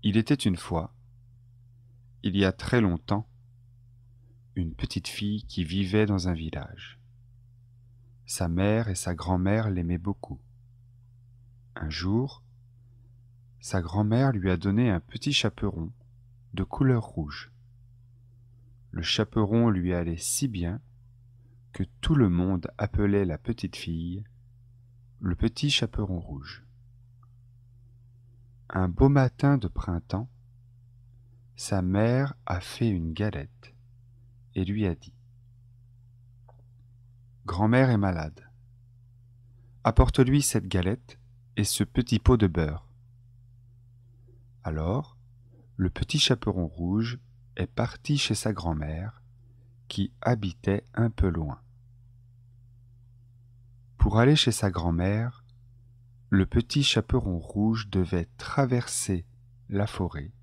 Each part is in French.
Il était une fois, il y a très longtemps, une petite fille qui vivait dans un village. Sa mère et sa grand-mère l'aimaient beaucoup. Un jour, sa grand-mère lui a donné un petit chaperon de couleur rouge. Le chaperon lui allait si bien que tout le monde appelait la petite fille le petit chaperon rouge. Un beau matin de printemps, sa mère a fait une galette et lui a dit : « Grand-mère est malade. Apporte-lui cette galette et ce petit pot de beurre. » Alors, le petit chaperon rouge est parti chez sa grand-mère, qui habitait un peu loin. Pour aller chez sa grand-mère, le petit chaperon rouge devait traverser la forêt,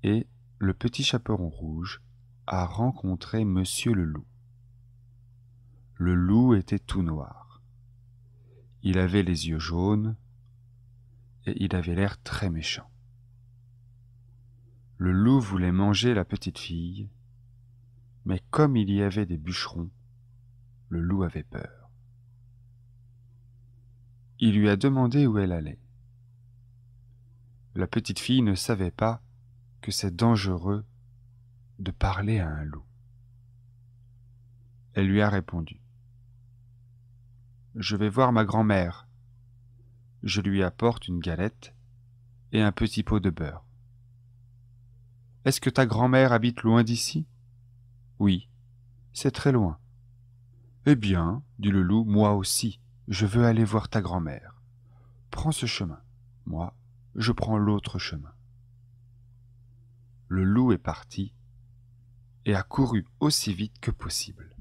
et le petit chaperon rouge a rencontré Monsieur le loup. Le loup était tout noir. Il avait les yeux jaunes et il avait l'air très méchant. Le loup voulait manger la petite fille, mais comme il y avait des bûcherons, le loup avait peur. Il lui a demandé où elle allait. La petite fille ne savait pas que c'est dangereux de parler à un loup. Elle lui a répondu : « Je vais voir ma grand-mère. Je lui apporte une galette et un petit pot de beurre. » « Est-ce que ta grand-mère habite loin d'ici ? » ?»« Oui, c'est très loin. »« Eh bien, dit le loup, moi aussi, je veux aller voir ta grand-mère. Prends ce chemin. Moi, je prends l'autre chemin. » Le loup est parti et a couru aussi vite que possible.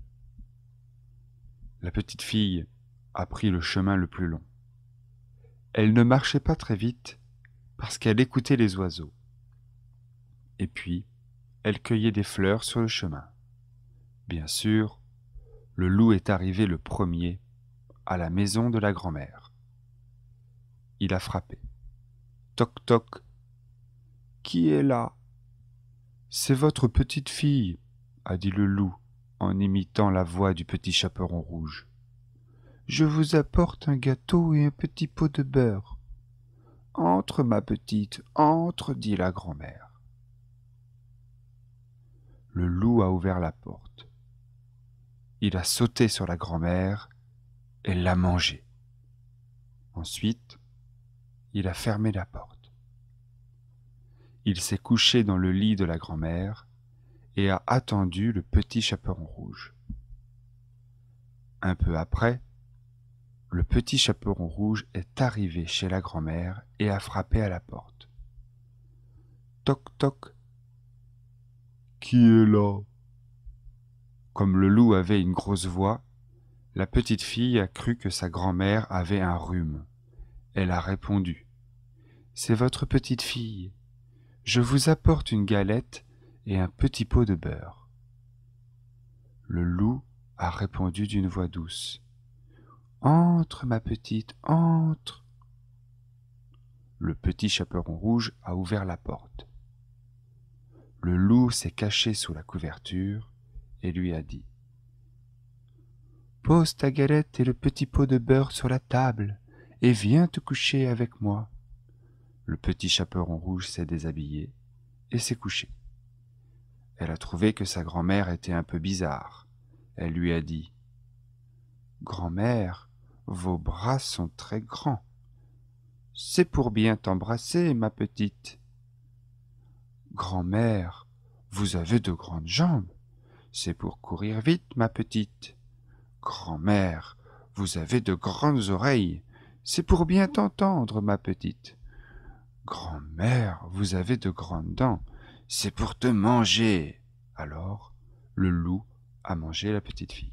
La petite fille a pris le chemin le plus long. Elle ne marchait pas très vite parce qu'elle écoutait les oiseaux. Et puis, elle cueillait des fleurs sur le chemin. Bien sûr, le loup est arrivé le premier à la maison de la grand-mère. Il a frappé. Toc toc. Qui est là ? C'est votre petite fille, a dit le loup en imitant la voix du petit chaperon rouge. Je vous apporte un gâteau et un petit pot de beurre. Entre, ma petite, entre, dit la grand-mère. Le loup a ouvert la porte. Il a sauté sur la grand-mère et l'a mangée. Ensuite, il a fermé la porte. Il s'est couché dans le lit de la grand-mère et a attendu le petit chaperon rouge. Un peu après, le petit chaperon rouge est arrivé chez la grand-mère et a frappé à la porte. Toc toc. Qui est là ? Comme le loup avait une grosse voix, la petite fille a cru que sa grand-mère avait un rhume. Elle a répondu : « C'est votre petite fille. Je vous apporte une galette et un petit pot de beurre. » Le loup a répondu d'une voix douce : « Entre, ma petite, entre. » Le petit chaperon rouge a ouvert la porte. Le loup s'est caché sous la couverture et lui a dit : « Pose ta galette et le petit pot de beurre sur la table et viens te coucher avec moi. » Le petit chaperon rouge s'est déshabillé et s'est couché. Elle a trouvé que sa grand-mère était un peu bizarre. Elle lui a dit : « Grand-mère, vos bras sont très grands. C'est pour bien t'embrasser, ma petite. » « Grand-mère, vous avez de grandes jambes. C'est pour courir vite, ma petite. » « Grand-mère, vous avez de grandes oreilles. C'est pour bien t'entendre, ma petite. » « Grand-mère, vous avez de grandes dents. C'est pour te manger. » Alors, le loup a mangé la petite fille.